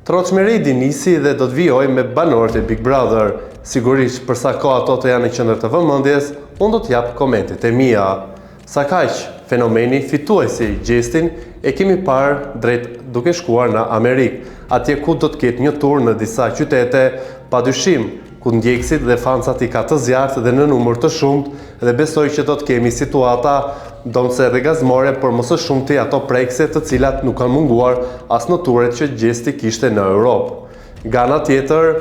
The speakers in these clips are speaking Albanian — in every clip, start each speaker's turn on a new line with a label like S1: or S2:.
S1: Troçmeridi nisi dhe do të vijoj me banorët e Big Brother. Sigurisht, përsa ko ato të janë në qendër të vëmendjes, unë do t'jap komentet e mia. Sa kaq, fenomeni fituesi Gjestin e kemi parë drejt duke shkuar në Amerikë, atje ku do të ketë një tur në disa qytete, padyshim, ku ndjekësit dhe fancat i ka të zjarrt dhe në numër të shumtë dhe besoj që do të kemi situata donse dhe gazmore, por më së shumti ato prekse të cilat nuk kanë munguar as në turet që Gjesti kishte në Europë. Nga ana tjetër,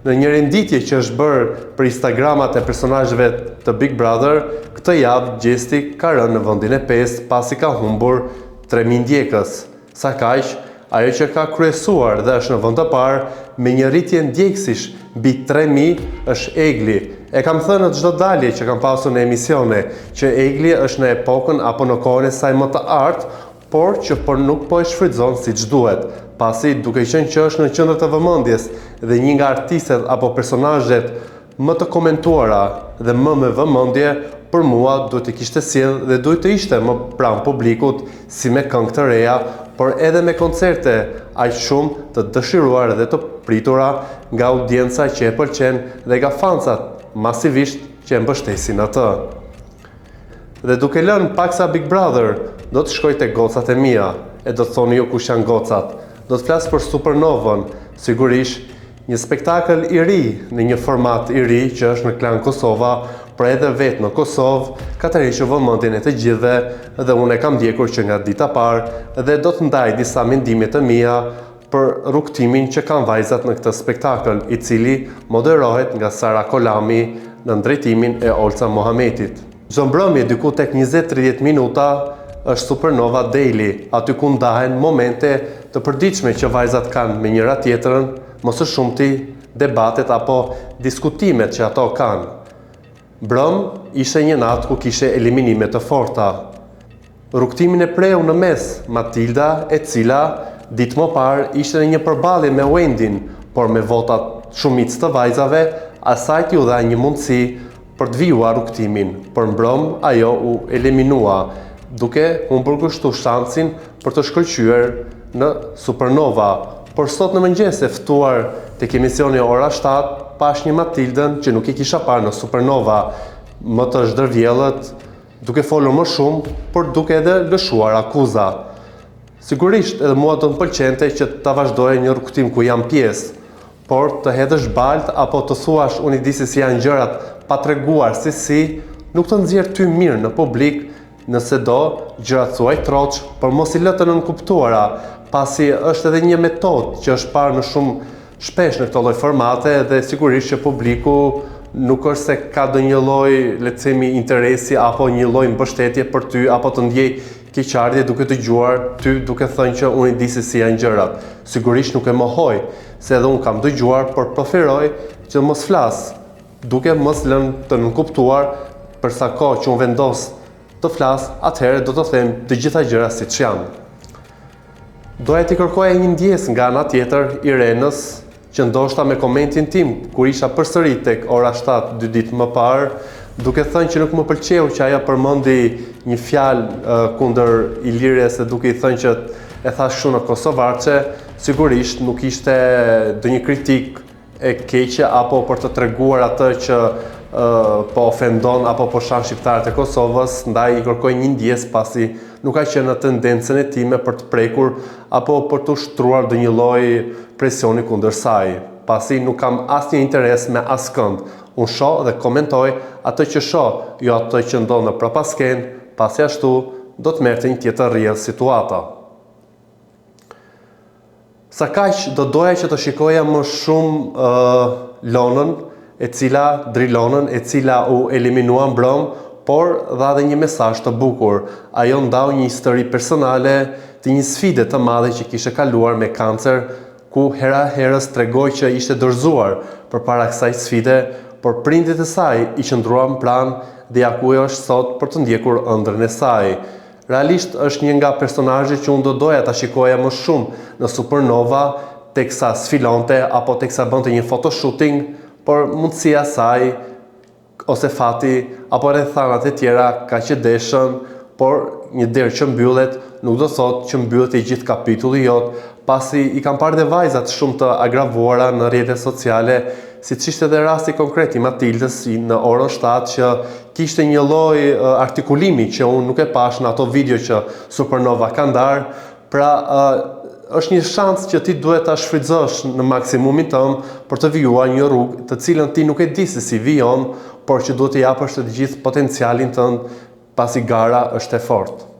S1: në një renditje që është bërë për Instagramat e personazheve të Big Brother, këtë javë Gjesti ka rënë në vendin e 5 pasi ka humbur 3000 ndjekës. Sa kaq, ajo që ka kryesuar dhe është në vend të parë me një rritje ndjekësish mbi 3000 është Egli. E kam thënë në çdo dalje që kam pasur në emisione që Egli është në epokën apo në kohën e saj më të artë, por nuk po e shfrytëzon siç duhet, pasi duke qenë që është në qendër të vëmendjes dhe një nga artistët apo personazhet më të komentuara dhe më me vëmendje, për mua duhet të kishte sjell dhe duhet të ishte më pranë publikut si me këngë të reja, por edhe me koncerte aq shumë të dëshiruara dhe të pritura nga audienca që e pëlqen dhe nga fancat masivisht që e mbështesin atë. Dhe duke lënë paksa Big Brother, do të shkoj te gocat e mia, e do të thoni ju kush janë gocat. Do të flas për Supernovën, sigurisht një spektakël i ri në një format i ri që është në Klan Kosova, por edhe vetë në Kosovë ka tërhequr vëmendjen e të gjithëve dhe unë e kam ndjekur që nga dita parë dhe do të ndaj disa mendime të mia për rrugtimin që kanë vajzat në këtë spektakël, i cili moderohet nga Sara Kolami në drejtimin e Olca Mohametit. Çdo mbrëmje diku tek 20-30 minuta është Supernova Daily, aty ku ndahen momente të përditshme që vajzat kanë me njëra tjetrën, më së shumti debatet apo diskutimet që ato kanë. Mbrëm ishte një natë ku kishte eliminime të forta. Rrugtimin e preu në mes Matilda, e cila ditë më parë ishte në një përballje me Wendin, por me votat shumicë të vajzave, asaj t'u dha një mundësi për të vijuar rrugtimin, por mbrëm ajo u eliminua, duke humbur kështu shansin për të shkëlqyer në Supernova. Por sot në mëngjes e ftuar tek emisioni ora 7, pash një Matildën që nuk i kisha parë në Supernova, më të zhdërvjellët, duke folur më shumë, por duke edhe lëshuar akuza. Sigurisht edhe mua do të pëlqente që ta vazhdoje një rrugtim ku jam pjesë, por të hedhësh balt apo të thuash unë i di se si janë gjërat pa treguar si, nuk të nxjerr ty mirë në publik, nëse do gjërat thuaj troç, por mos i lë të nënkuptuara, pasi është edhe një metodë që është parë në shumë shpesh në këto lloj formate dhe sigurisht që publiku nuk është se ka ndonjë lloj, le të themi, interesi apo një lloj mbështetje për ty apo të ndjej keqardhje duke dëgjuar ty duke thënë që unë i di se si janë gjërat. Sigurisht nuk e mohoj, se edhe unë kam dëgjuar, por preferoj që mos flas, duke mos lënë të nënkuptuar për sa kohë që unë vendos të flas, atëherë do të them të gjitha gjërat siç janë. Doja t'i kërkoja një ndjes nga ana tjetër Irenës, që ndoshta me komentin tim kur isha përsëri tek ora 7 2 ditë më parë, duke thënë që nuk më pëlqeu që ajo përmendi një fjalë kundër Ilires dhe duke i thënë që e thash shumë në kosovarçe, sigurisht nuk ishte ndonjë kritik e keqe apo për të treguar atë që po ofendon apo po shan shqiptarët e Kosovës, ndaj i kërkoj një ndjes pasi nuk ka qenë në tendencën e time për të prekur apo për të ushtruar ndonjë lloj presioni kundër saj, pasi nuk kam asnjë interes me askënd. Unë shoh dhe komentoj atë që shoh, jo atë që ndodh në prapasken, pasi ashtu do të merrte një tjetër rrjedh situata. Sa kaq do doja që të shikoja më shumë Lonën, Drilonën, e cila u eliminua mbrëm, por dha dhe një mesazh të bukur. Ajo ndau një histori personale të një sfide të madhe që kishte kaluar me kancer, ku hera herës tregoi që ishte dorëzuar përpara kësaj sfide, por prindit e saj i qëndruan pranë dhe ja ku është sot për të ndjekur ëndrrën e saj. Realisht është një nga personazhet që unë do doja ta shikoja më shumë në Supernova, teksa sfilonte apo teksa bënte një photoshooting, por mundësia saj ose fati apo rrethanat e tjera ka që deshën, por një derë që mbyllet nuk do thotë që mbyllet i gjithë kapitulli jot, pasi i kam parë dhe vajzat shumë të agravuara në rrjetet sociale, siç ishte edhe rasti konkret i Matildës në orën 7 që kishte një lloj artikulimi që unë nuk e pash në ato video që Supernova ka ndarë. Pra, është një shans që ti duhet ta shfrytëzosh në maksimumin tënd për të vijuar një rrugë të cilën ti nuk e di se si vijon, por që duhet të japësh të gjithë potencialin tënd pasi gara është e fortë.